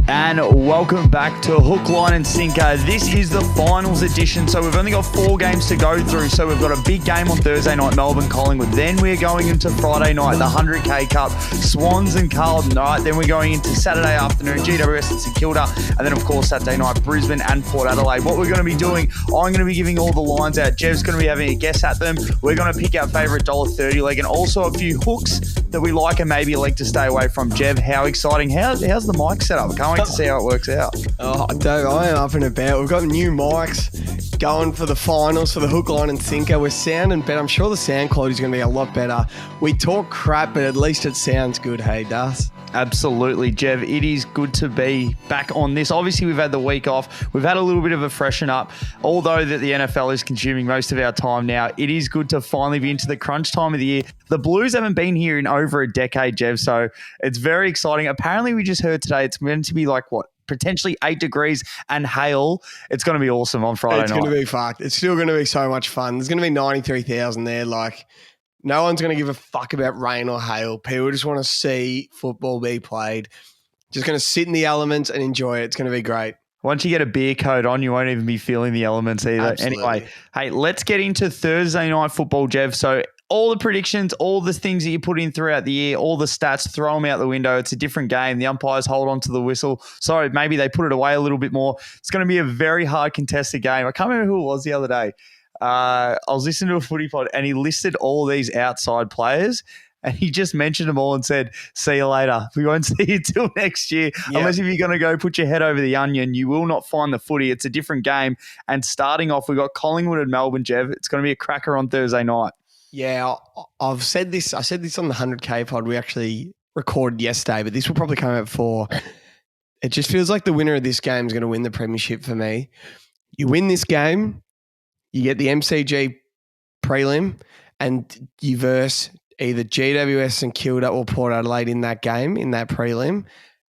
And welcome back to Hook, Line and Sinker. This is the finals edition, so we've only got 4 games to go through. So we've got a big game on Thursday night, Melbourne, Collingwood. Then we're going into Friday night, the 100K Cup, Swans and Carlton. All right, then we're going into Saturday afternoon, GWS and St Kilda. And then, of course, Saturday night, Brisbane and Port Adelaide. What we're going to be doing, I'm going to be giving all the lines out. Jev's going to be having a guess at them. We're going to pick our favourite $1.30 leg and also a few hooks that we like and maybe a leg to stay away from. Jev, how exciting. How's the mic set up? I can't wait to see how it works out. Oh, Dave, I am up and about. We've got new mics going for the finals for the Hook, Line and Sinker. We're sounding better. I'm sure the sound quality is going to be a lot better. We talk crap, but at least it sounds good, hey, Das? Absolutely, Jev. It is good to be back on this. Obviously, we've had the week off. We've had a little bit of a freshen up. Although that the NFL is consuming most of our time now, it is good to finally be into the crunch time of the year. The Blues haven't been here in over a decade, Jev, so it's very exciting. Apparently, we just heard today it's meant to be like, potentially 8 degrees and hail. It's going to be awesome on Friday night. It's going to be fucked. It's still going to be so much fun. There's going to be 93,000 there. Like, no one's going to give a fuck about rain or hail. People just want to see football be played. Just going to sit in the elements and enjoy it. It's going to be great. Once you get a beer coat on, you won't even be feeling the elements either. Absolutely. Anyway, hey, let's get into Thursday night football, Jev. So all the predictions, all the things that you put in throughout the year, all the stats, throw them out the window. It's a different game. The umpires hold on to the whistle. Sorry, maybe they put it away a little bit more. It's going to be a very hard contested game. I can't remember who it was the other day. I was listening to a footy pod and he listed all these outside players and he just mentioned them all and said, see you later. We won't see you till next year. Yep. Unless if you're going to go put your head over the onion, you will not find the footy. It's a different game. And starting off, we've got Collingwood and Melbourne, Jev. It's going to be a cracker on Thursday night. Yeah, I've said this. I said this on the 100K pod we actually recorded yesterday, but this will probably come out before. It just feels like the winner of this game is going to win the premiership for me. You win this game, you get the MCG prelim, and you verse either GWS and Kilda or Port Adelaide in that game, in that prelim,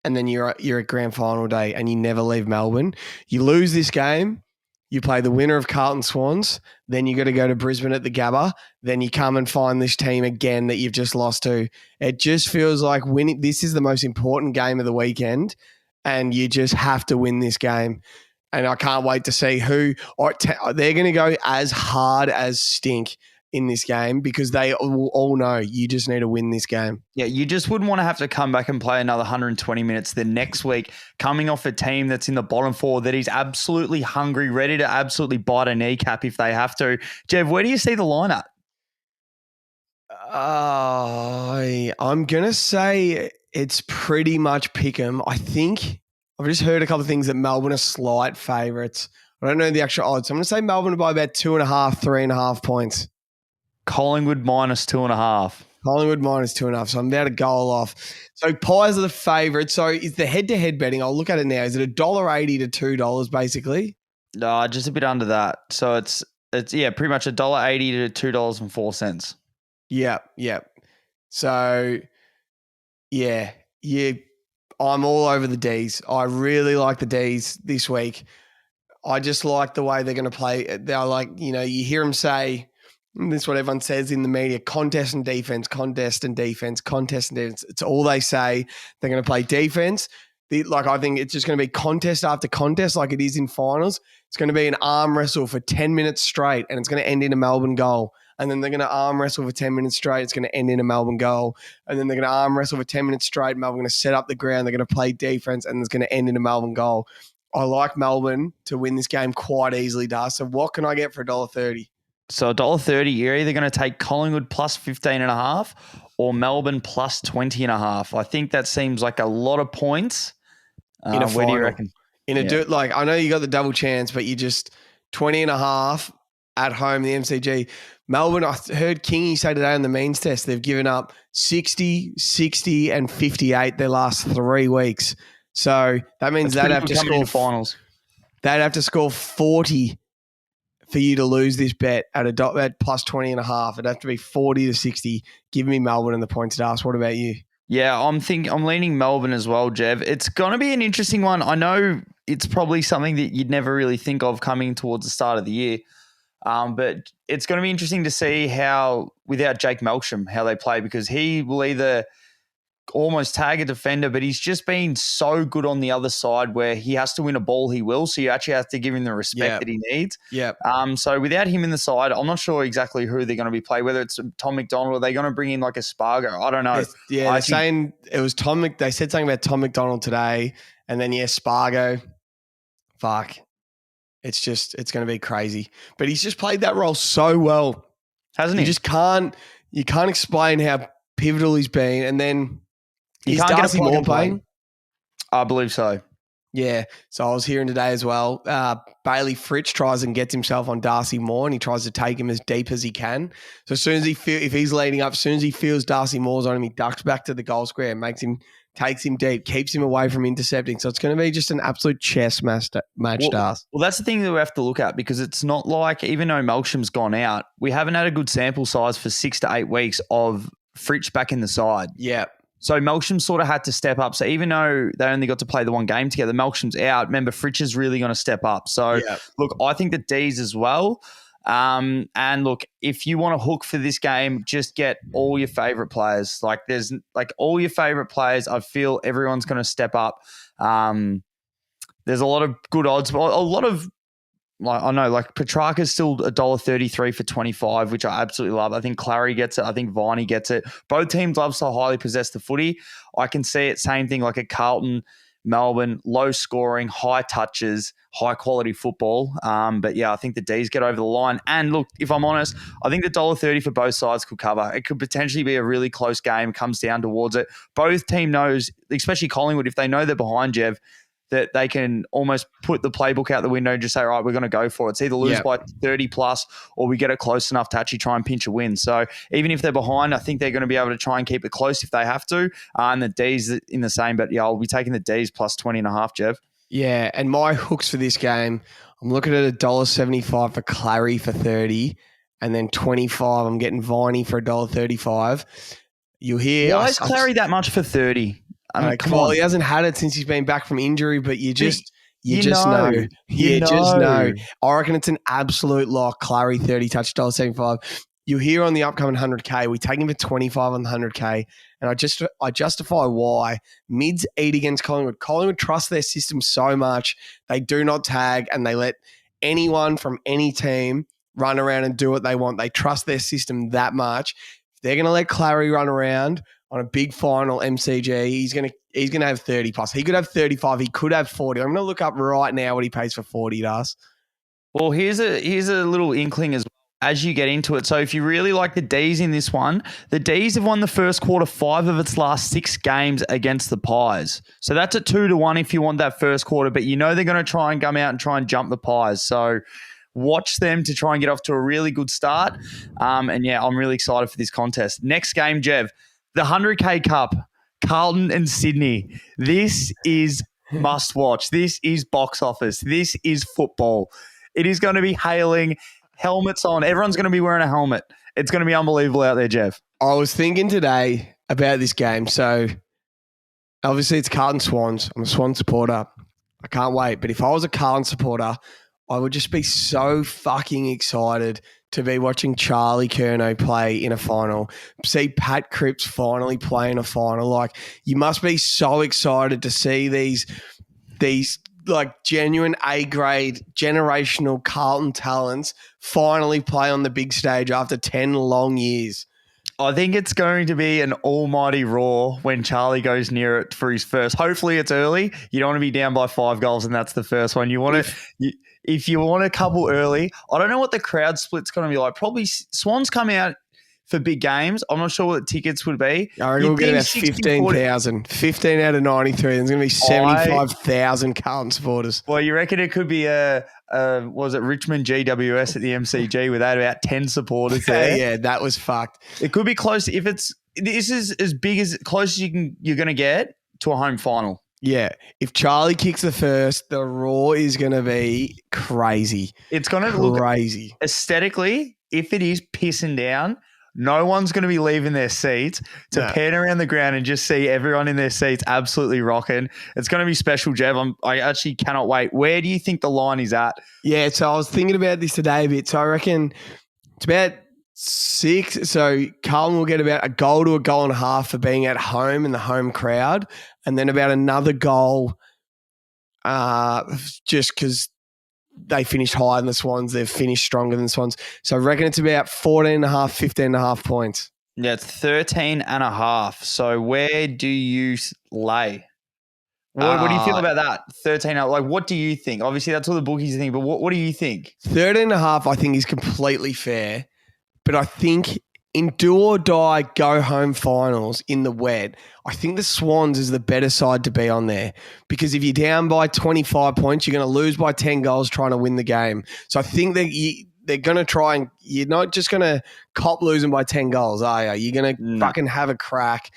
and then you're at grand final day and you never leave Melbourne. You lose this game, you play the winner of Carlton Swans, then you got to go to Brisbane at the Gabba, then you come and find this team again that you've just lost to. It just feels like winning. This is the most important game of the weekend, and you just have to win this game. And I can't wait to see who they're going to go as hard as stink in this game because they all know you just need to win this game. Yeah, you just wouldn't want to have to come back and play another 120 minutes the next week, coming off a team that's in the bottom 4 that is absolutely hungry, ready to absolutely bite a kneecap if they have to. Jev, where do you see the lineup? I'm going to say it's pretty much pick 'em. I think I've just heard a couple of things that Melbourne are slight favourites. I don't know the actual odds. I'm going to say Melbourne by about 2.5, 3.5 points. Collingwood minus 2.5. Collingwood minus 2.5. So I'm about a goal off. So Pies are the favourite. So is the head-to-head betting, I'll look at it now, is it $1.80 to $2 basically? No, just a bit under that. So it's pretty much $1.80 to $2.04. Yeah. So yeah. I'm all over the Ds. I really like the Ds this week. I just like the way they're going to play. They're like, you hear them say, this is what everyone says in the media, contest and defense, contest and defense, contest and defense. It's all they say. They're going to play defense. I think it's just going to be contest after contest like it is in finals. It's going to be an arm wrestle for 10 minutes straight and it's going to end in a Melbourne goal. And then they're going to arm wrestle for 10 minutes straight. It's going to end in a Melbourne goal. And then they're going to arm wrestle for 10 minutes straight. Melbourne going to set up the ground. They're going to play defense and it's going to end in a Melbourne goal. I like Melbourne to win this game quite easily, Das. So what can I get for $1.30? So $1.30, you're either going to take Collingwood plus 15.5 or Melbourne plus 20.5. I think that seems like a lot of points. In a final. Where do you reckon? I know you got the double chance, but you just 20.5 at home, the MCG. Melbourne, I heard Kingy say today on the means test, they've given up 60, 60 and 58 their last 3 weeks. So that means they'd have to score finals. They'd have to score 40 for you to lose this bet at plus 20.5. It'd have to be 40 to 60. Give me Melbourne and the points to ask. What about you? Yeah, I'm leaning Melbourne as well, Jev. It's going to be an interesting one. I know it's probably something that you'd never really think of coming towards the start of the year. But it's going to be interesting to see how, without Jake Melksham, how they play because he will either almost tag a defender, but he's just been so good on the other side where he has to win a ball, he will. So you actually have to give him the respect that he needs. Yeah. So without him in the side, I'm not sure exactly who they're going to be playing, whether it's Tom McDonald or they're going to bring in like a Spargo. I don't know. They're saying it was they said something about Tom McDonald today, and then Spargo. Fuck. It's going to be crazy. But he's just played that role so well. Hasn't he? You can't explain how pivotal he's been. And then you can't Darcy get a Moore playing? I believe so. Yeah. So I was hearing today as well. Bailey Fritsch tries and gets himself on Darcy Moore, and he tries to take him as deep as he can. So as soon as if he's leading up, as soon as he feels Darcy Moore's on him, he ducks back to the goal square and takes him deep, keeps him away from intercepting. So it's going to be just an absolute chess match, Darcy. Well, that's the thing that we have to look at, because it's not like, even though Melksham's gone out, we haven't had a good sample size for 6 to 8 weeks of Fritsch back in the side. Yeah. So Melksham sort of had to step up. So even though they only got to play the one game together, Melksham's out. Remember, Fritsch is really going to step up. So, Look, I think the D's as well. And look, if you want to hook for this game, just get all your favorite players. Like there's like all your favorite players. I feel everyone's going to step up. There's a lot of good odds, but a lot of, like, I know, like Petrarca's still $1.33 for 25, which I absolutely love. I think Clary gets it. I think Viney gets it. Both teams love to highly possess the footy. I can see it, same thing like a Carlton, Melbourne, low scoring, high touches, high quality football. But yeah, I think the D's get over the line. And look, if I'm honest, I think the $1.30 for both sides could cover. It could potentially be a really close game. It comes down towards it. Both team knows, especially Collingwood, if they know they're behind Jev, that they can almost put the playbook out the window and just say, all right, we're going to go for it. It's either lose by 30 plus or we get it close enough to actually try and pinch a win. So even if they're behind, I think they're going to be able to try and keep it close if they have to. And the D's in the same, but yeah, I'll be taking the D's plus 20.5, Jev. Yeah, and my hooks for this game, I'm looking at $1.75 for Clary for 30, and then 25, I'm getting Viney for $1.35. You'll hear... Why is Clary that much for 30? I mean, come on. He hasn't had it since he's been back from injury, but you just know. You just know. I reckon it's an absolute lock. Clary 30 touch $1.75. You'll hear on the upcoming 100K, we take him for 25 on the 100K, and I justify why. Mids eat against Collingwood. Collingwood trust their system so much. They do not tag, and they let anyone from any team run around and do what they want. They trust their system that much. If they're going to let Clary run around on a big final MCG, he's gonna have 30 plus. He could have 35. He could have 40. I'm gonna look up right now what he pays for 40 does. Well, here's a little inkling as you get into it. So if you really like the D's in this one, the D's have won the first quarter 5 of its last 6 games against the Pies. So that's a 2-1 if you want that first quarter, but you know they're going to try and come out and try and jump the Pies. So watch them to try and get off to a really good start. And yeah, I'm really excited for this contest. Next game, Jev, the 100K Cup, Carlton and Sydney. This is must watch. This is box office. This is football. It is going to be hailing, helmets on. Everyone's going to be wearing a helmet. It's going to be unbelievable out there, Jev. I was thinking today about this game. So obviously it's Carlton Swans. I'm a Swan supporter. I can't wait. But if I was a Carlton supporter, I would just be so fucking excited to be watching Charlie Curnow play in a final, see Pat Cripps finally play in a final. Like, you must be so excited to see these like genuine A-grade generational Carlton talents finally play on the big stage after 10 long years. I think it's going to be an almighty roar when Charlie goes near it for his first. Hopefully it's early. You don't want to be down by 5 goals and that's the first one. You want to... If you want a couple early, I don't know what the crowd split's going to be like. Probably Swans come out for big games. I'm not sure what the tickets would be. I reckon we'll get about 15,000. 15 out of 93. There's going to be 75,000 Carlton supporters. Well, you reckon it could be was it Richmond GWS at the MCG with about 10 supporters there? Yeah, that was fucked. It could be close. This is as big as close as you're going to get to a home final. Yeah, if Charlie kicks the first, the roar is going to be crazy. It's going to look crazy. Aesthetically, if it is pissing down, no one's going to be leaving their seats to pan around the ground and just see everyone in their seats absolutely rocking. It's going to be special, Jev. I actually cannot wait. Where do you think the line is at? Yeah, so I was thinking about this today a bit. So I reckon it's about 6. So Carlton will get about a goal to a goal and a half for being at home in the home crowd, and then about another goal just because they finished higher than the Swans. They've finished stronger than the Swans. So I reckon it's about 14.5, 15.5 points. Yeah, it's 13.5. So where do you lay? What do you feel about that? 13. Like, what do you think? Obviously, that's what the bookies think, but what do you think? 13.5, I think, is completely fair. But I think in do or die go home finals in the wet, I think the Swans is the better side to be on there, because if you're down by 25 points, you're going to lose by 10 goals trying to win the game. So I think that they're going to try, and you're not just going to cop losing by 10 goals, are you? You're going to fucking have a crack.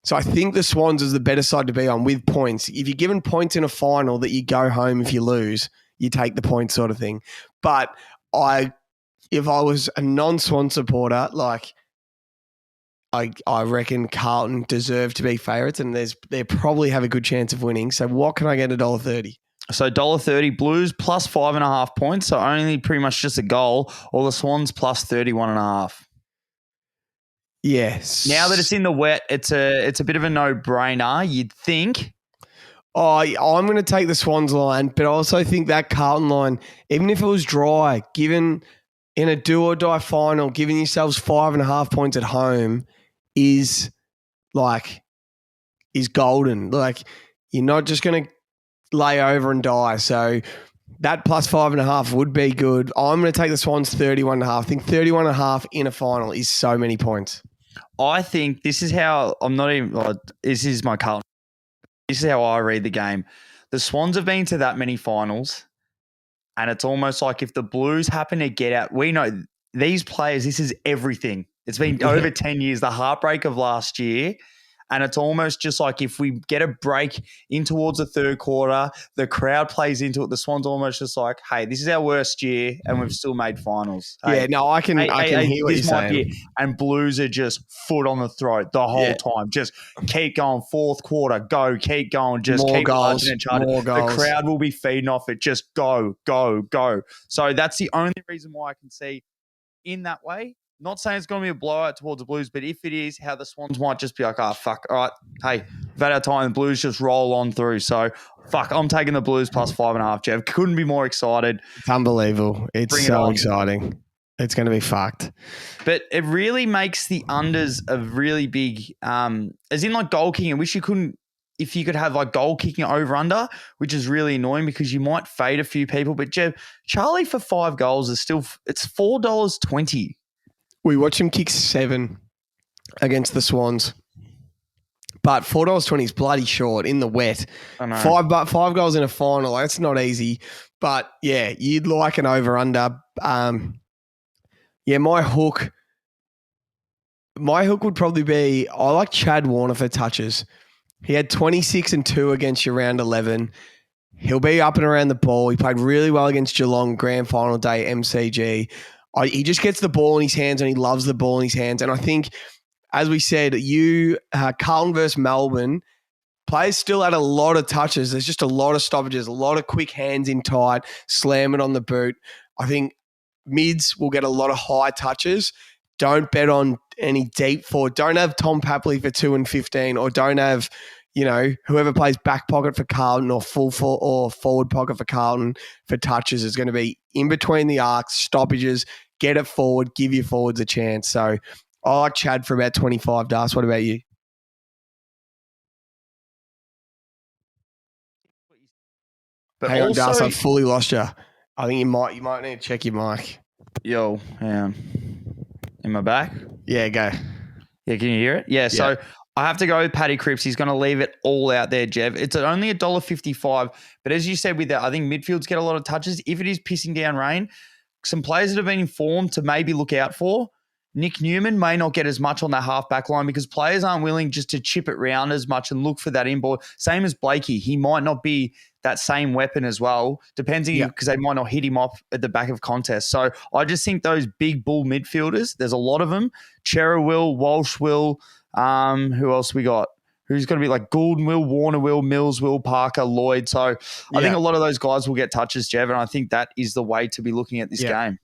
So I think the Swans is the better side to be on with points. If you're given points in a final that you go home if you lose, you take the points sort of thing. But if I was a non-Swan supporter, like I reckon Carlton deserve to be favourites, and they probably have a good chance of winning. So what can I get $1.30? So $1.30, Blues plus 5.5 points, so only pretty much just a goal, or the Swans plus 31.5. Yes. Now that it's in the wet, it's a bit of a no-brainer, you'd think. I'm going to take the Swans line, but I also think that Carlton line, even if it was dry, given in a do-or-die final, giving yourselves 5.5 points at home is golden. Like, you're not just going to lay over and die. So that plus 5.5 would be good. I'm going to take the Swans 31.5. I think 31.5 in a final is so many points. I think this is how this is my Carlton. This is how I read the game. The Swans have been to that many finals, and it's almost like if the Blues happen to get out, we know these players, this is everything. It's been over 10 years, the heartbreak of last year. And it's almost just like if we get a break in towards the third quarter, the crowd plays into it. The Swans almost just like, hey, this is our worst year and we've still made finals. Hey, yeah, no, I can hear what you're saying. And Blues are just foot on the throat the whole time. Just keep going, fourth quarter, go, keep going, just more keep goals, marching and charging. more goals. The crowd will be feeding off it. Just go, go, go. So that's the only reason why I can see in that way. Not saying it's going to be a blowout towards the Blues, but if it is, how the Swans might just be like, oh, fuck, all right, hey, we've had our time, the Blues just roll on through. So, fuck, I'm taking the Blues plus 5.5, Jeff. Couldn't be more excited. It's unbelievable. It's so exciting. It's going to be fucked. But it really makes the unders a really big, as in like goal kicking. I wish you couldn't, if you could have like goal kicking over under, which is really annoying because you might fade a few people. But Jeff, Charlie for 5 goals is still, it's $4.20. We watched him kick 7 against the Swans, but $4.20 is bloody short in the wet. I know. 5 goals in a final, that's not easy. But yeah, you'd like an over under. My hook would probably be, I like Chad Warner for touches. He had 26 and 2 against you round 11. He'll be up and around the ball. He played really well against Geelong grand final day MCG. He just gets the ball in his hands and he loves the ball in his hands. And I think, as we said, Carlton versus Melbourne, players still had a lot of touches. There's just a lot of stoppages, a lot of quick hands in tight, slam it on the boot. I think mids will get a lot of high touches. Don't bet on any deep forward. Don't have Tom Papley for 2 and 15, or don't have, whoever plays back pocket for Carlton or forward pocket for Carlton for touches is going to be in between the arcs, stoppages, get it forward, give your forwards a chance. So I like Chad for about 25, Das. What about you? But hang on, Das, I've fully lost you. I think you might need to check your mic. Yo, hang on. Am I back? Yeah, go. Yeah, can you hear it? Yeah, so I have to go with Paddy Cripps. He's going to leave it all out there, Jeff. It's only $1.55, but as you said with that, I think midfields get a lot of touches. If it is pissing down rain, some players that have been informed to maybe look out for, Nick Newman may not get as much on that half-back line because players aren't willing just to chip it round as much and look for that inboard. Same as Blakey. He might not be that same weapon as well, depending because they might not hit him off at the back of contests. So I just think those big bull midfielders, there's a lot of them. Chera will, Walsh will. Who else we got? Who's going to be like Goulden will, Warner will, Mills will, Parker, Lloyd. So I think a lot of those guys will get touches, Jeff, and I think that is the way to be looking at this game.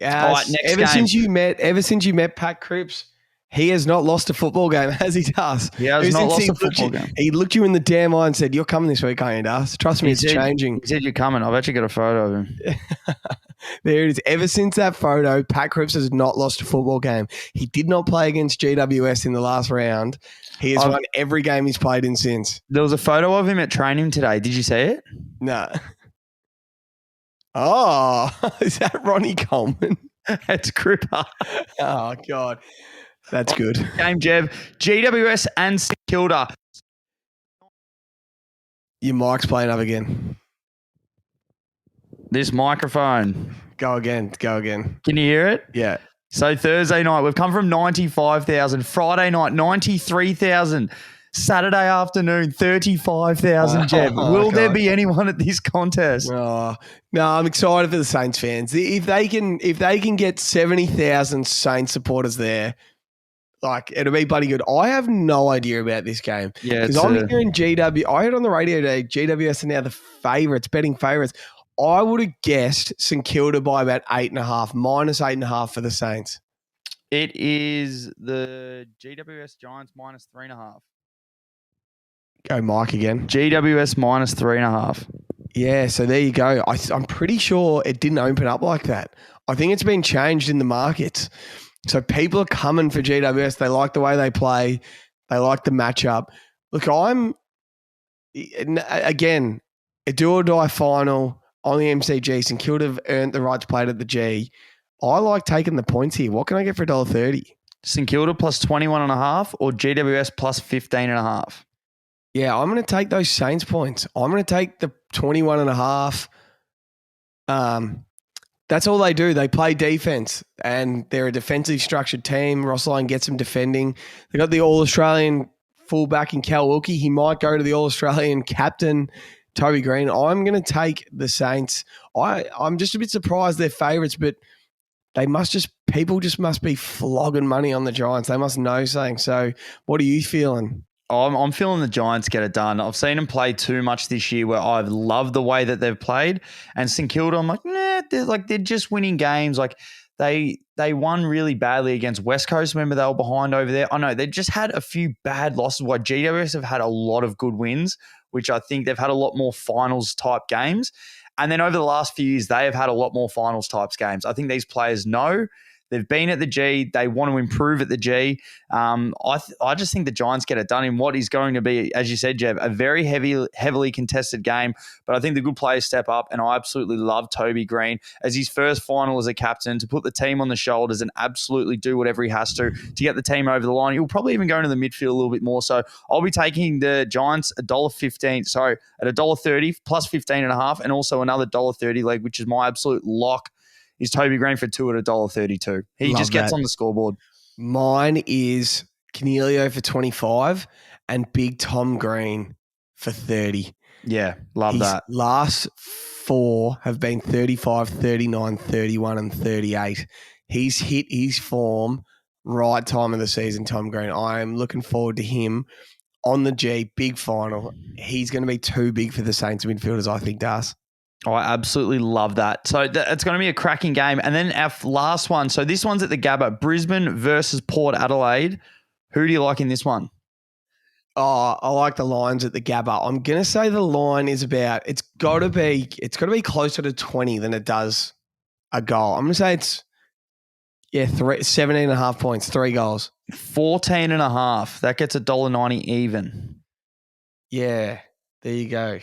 All right, Yes. next game. Ever since you met Pat Cripps, he has not lost a football game as he does. He has Ever not since lost a football game. He looked you in the damn eye and said, "You're coming this week, aren't you, Das? Trust me, it's changing." He said you're coming. I've actually got a photo of him. There it is. Ever since that photo, Pat Cripps has not lost a football game. He did not play against GWS in the last round. He has won every game he's played in since. There was a photo of him at training today. Did you see it? No. Oh, is that Ronnie Coleman? It's Cripper. Oh, God. That's good. Game, Jev. GWS and St Kilda. Your mic's playing up again. This microphone. Go again. Can you hear it? Yeah. So Thursday night, we've come from 95,000. Friday night, 93,000. Saturday afternoon, 35,000, Jeb. Will there be anyone at this contest? Oh, no, I'm excited for the Saints fans. If they can get 70,000 Saints supporters there, like, it'll be bloody good. I have no idea about this game. Yeah, because I'm hearing I heard on the radio today, GWS are now the favourites, betting favourites. I would have guessed St Kilda by about 8.5, minus 8.5 for the Saints. It is the GWS Giants minus 3.5. Go Mike again. GWS minus 3.5. Yeah, so there you go. I'm pretty sure it didn't open up like that. I think it's been changed in the markets. So people are coming for GWS. They like the way they play. They like the matchup. Look, again, a do or die final on the MCG. St Kilda have earned the right to play it at the G. I like taking the points here. What can I get for $1.30? St Kilda plus 21.5 or GWS plus 15.5? Yeah, I'm going to take those Saints points. I'm going to take the 21.5. That's all they do. They play defense, and they're a defensive structured team. Rossline gets them defending. They got the All-Australian fullback in Cal Wilkie. He might go to the All-Australian captain, Toby Green. I'm going to take the Saints. I'm just a bit surprised they're favourites, but people just must be flogging money on the Giants. They must know something. So what are you feeling? I'm feeling the Giants get it done. I've seen them play too much this year where I've loved the way that they've played. And St Kilda, I'm like, nah, they're just winning games. Like they won really badly against West Coast. Remember they were behind over there? I know they just had a few bad losses. While GWS have had a lot of good wins, which I think they've had a lot more finals type games. And then over the last few years, they have had a lot more finals types games. I think these players know. They've been at the G. They want to improve at the G. I just think the Giants get it done in what is going to be, as you said, Jeff, a very heavily contested game. But I think the good players step up, and I absolutely love Toby Green as his first final as a captain to put the team on the shoulders and absolutely do whatever he has to get the team over the line. He'll probably even go into the midfield a little bit more. So I'll be taking the Giants $1.15, at $1.30 plus 15.5, and also another $1.30 leg, which is my absolute lock. Is Toby Green for 2 at $1.32. He just gets on the scoreboard. Mine is Canelio for 25 and Big Tom Green for 30. Yeah, love that. Last four have been 35, 39, 31 and 38. He's hit his form right time of the season, Tom Green. I am looking forward to him on the G, big final. He's going to be too big for the Saints midfielders, I think, Das. Oh, I absolutely love that. So it's going to be a cracking game. And then our last one. So this one's at the Gabba. Brisbane versus Port Adelaide. Who do you like in this one? Oh, I like the Lions at the Gabba. I'm going to say the line is it's got to be closer to 20 than it does a goal. I'm going to say it's 17.5 points, 3 goals. 14.5. That gets $1.90 even. Yeah, there you go.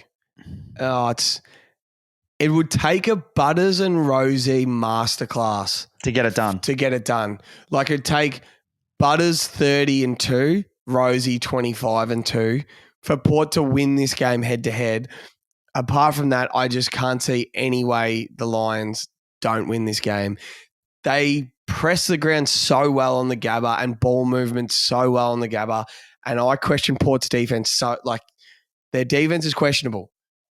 Oh, it would take a Butters and Rosie masterclass to get it done. Like it'd take Butters 30 and 2, Rosie 25 and 2 for Port to win this game head to head. Apart from that, I just can't see any way the Lions don't win this game. They press the ground so well on the Gabba and ball movement so well on the Gabba. And I question Port's defense. So their defense is questionable.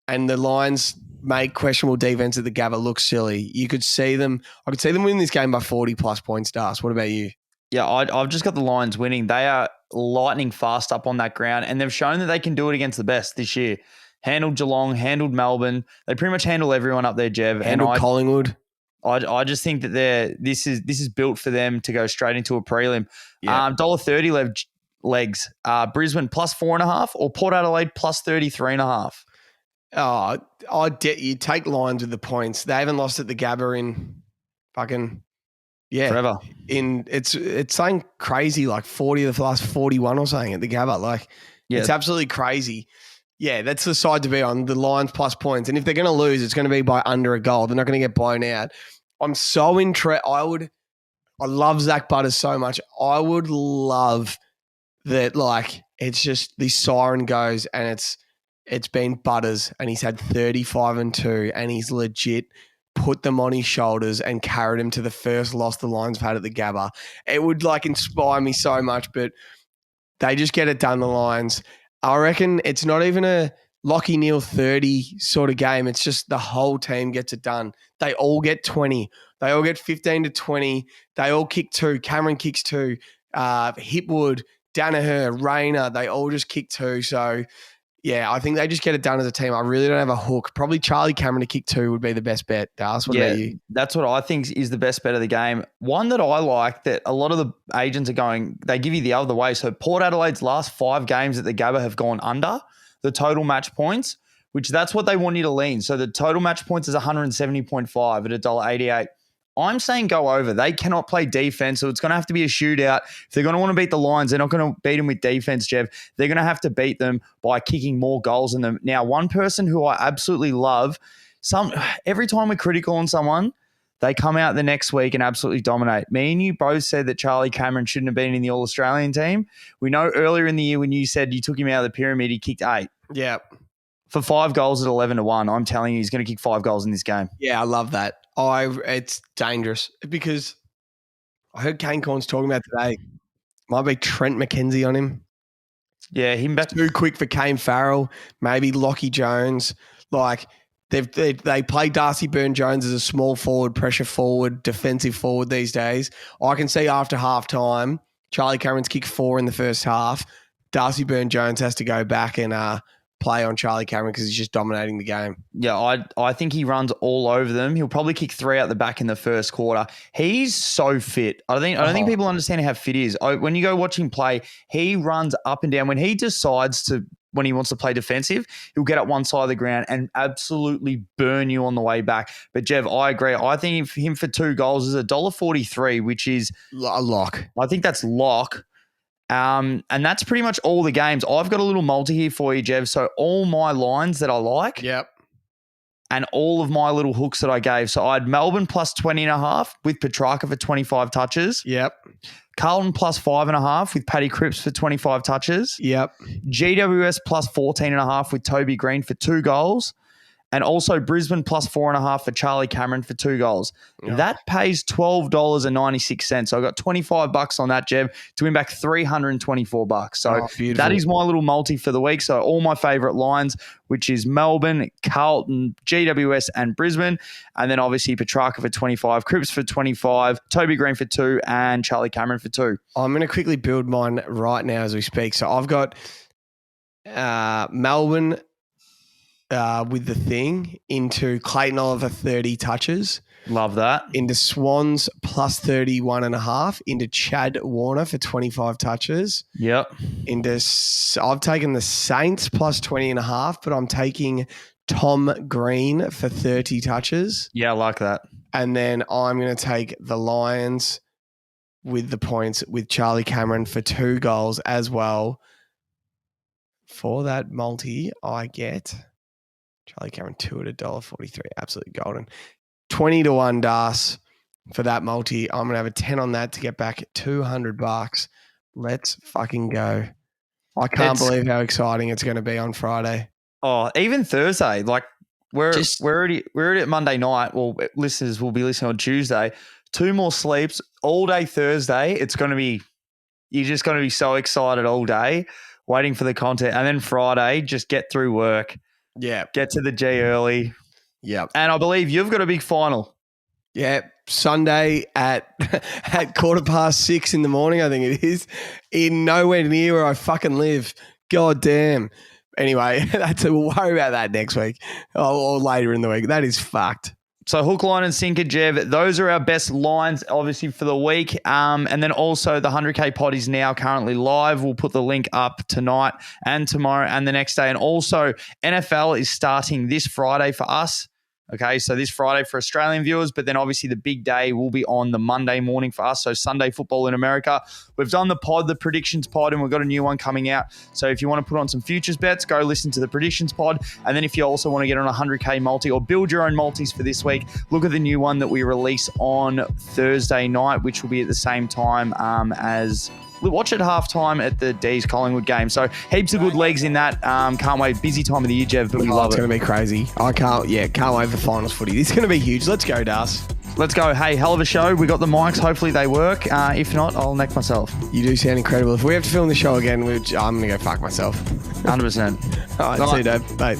And the Lions make questionable defense at the Gabba look silly. I could see them winning this game by 40 plus points, Das. What about you? Yeah, I've just got the Lions winning. They are lightning fast up on that ground, and they've shown that they can do it against the best this year. Handled Geelong, handled Melbourne. They pretty much handle everyone up there, Jev. Handled Collingwood. I just think that this is built for them to go straight into a prelim. Yeah. $1.30 legs. Brisbane plus 4.5 or Port Adelaide plus 33.5. You take Lions with the points. They haven't lost at the Gabba in fucking Forever. It's something crazy like 40 of the last 41 or something at the Gabba. Like it's absolutely crazy. Yeah, that's the side to be on, the Lions plus points. And if they're going to lose, it's going to be by under a goal. They're not going to get blown out. I'm so interested. I love Zach Butters so much. I would love that, like, it's just the siren goes and it's been Butters and he's had 35-2 and he's legit put them on his shoulders and carried him to the first loss the Lions have had at the Gabba. It would, like, inspire me so much, but they just get it done, the Lions. I reckon it's not even a Lockie Neal 30 sort of game. It's just the whole team gets it done. They all get 20. They all get 15-20. They all kick 2. Cameron kicks 2. Hipwood, Danaher, Rayner, they all just kick 2. So, yeah, I think they just get it done as a team. I really don't have a hook. Probably Charlie Cameron to kick 2 would be the best bet. Das, what about you? That's what I think is the best bet of the game. One that I like that a lot of the agents are going, they give you the other way. So Port Adelaide's last 5 games at the Gabba have gone under the total match points, which that's what they want you to lean. So the total match points is 170.5 at $1.88. I'm saying go over. They cannot play defense, so it's going to have to be a shootout. If they're going to want to beat the Lions, they're not going to beat them with defense, Jeff. They're going to have to beat them by kicking more goals than them. Now, one person who I absolutely love, every time we're critical on someone, they come out the next week and absolutely dominate. Me and you both said that Charlie Cameron shouldn't have been in the All-Australian team. We know earlier in the year when you said you took him out of the pyramid, he kicked 8. Yeah. For 5 goals at 11-1, I'm telling you he's going to kick 5 goals in this game. Yeah, I love that. It's dangerous because I heard Kane Corns talking about today. Might be Trent McKenzie on him. Yeah, him back too quick for Kane Farrell. Maybe Lockie Jones. Like they play Darcy Byrne-Jones as a small forward, pressure forward, defensive forward these days. I can see after halftime, Charlie Cameron's kicked 4 in the first half. Darcy Byrne-Jones has to go back and play on Charlie Cameron because he's just dominating the game. Yeah, I think he runs all over them. He'll probably kick 3 out the back in the first quarter. He's so fit. I don't think people understand how fit he is. When you go watch him play, he runs up and down. When he decides when he wants to play defensive, he'll get up one side of the ground and absolutely burn you on the way back. But Jeff, I agree. I think him for 2 goals is $1.43, which is a lock. I think that's lock. And that's pretty much all the games. I've got a little multi here for you, Jev. So all my lines that I like. Yep. And all of my little hooks that I gave. So I had Melbourne plus 20.5 with Petrarca for 25 touches. Yep. Carlton plus 5.5 with Paddy Cripps for 25 touches. Yep. GWS plus 14.5 with Toby Green for 2 goals. And also Brisbane plus 4.5 for Charlie Cameron for 2 goals. Yep. That pays $12.96. So I got $25 on that, Jeb, to win back $324. So that is my little multi for the week. So all my favourite lines, which is Melbourne, Carlton, GWS, and Brisbane. And then obviously Petrarca for 25, Cripps for 25, Toby Green for 2, and Charlie Cameron for 2. I'm going to quickly build mine right now as we speak. So I've got Melbourne with the thing into Clayton Oliver 30 touches. Love that. Into Swans plus 31.5. Into Chad Warner for 25 touches. Yep. I've taken the Saints plus 20.5, but I'm taking Tom Green for 30 touches. Yeah, I like that. And then I'm going to take the Lions with the points with Charlie Cameron for 2 goals as well. For that multi, I get Charlie Cameron 2 at $1.43. Absolutely golden. 20-1 Das for that multi. I'm going to have a 10 on that to get back $200. Let's fucking go. I can't believe how exciting it's going to be on Friday. Oh, even Thursday. Like we're already at Monday night. Well, listeners will be listening on Tuesday. 2 more sleeps all day Thursday. You're just going to be so excited all day waiting for the content. And then Friday, just get through work. Yeah. Get to the G early. Yeah. And I believe you've got a big final. Yeah. Sunday at 6:15 in the morning, I think it is, in nowhere near where I fucking live. God damn. Anyway, we'll worry about that next week or later in the week. That is fucked. So hook, line, and sinker, Jev. Those are our best lines, obviously, for the week. And then also the 100K pod is now currently live. We'll put the link up tonight and tomorrow and the next day. And also NFL is starting this Friday for us. Okay, so this Friday for Australian viewers, but then obviously the big day will be on the Monday morning for us. So Sunday football in America. We've done the pod, the predictions pod, and we've got a new one coming out. So if you want to put on some futures bets, go listen to the predictions pod. And then if you also want to get on a 100K multi or build your own multis for this week, look at the new one that we release on Thursday night, which will be at the same time as... We'll watch at halftime at the D's Collingwood game. So heaps of good legs in that. Can't wait. Busy time of the year, Jev, but we love it. It's going to be crazy. Can't wait for finals footy. This is going to be huge. Let's go, Das. Let's go. Hey, hell of a show. We got the mics. Hopefully they work. If not, I'll neck myself. You do sound incredible. If we have to film the show again, I'm going to go fuck myself. 100%. All right, see you, Dave. Bye.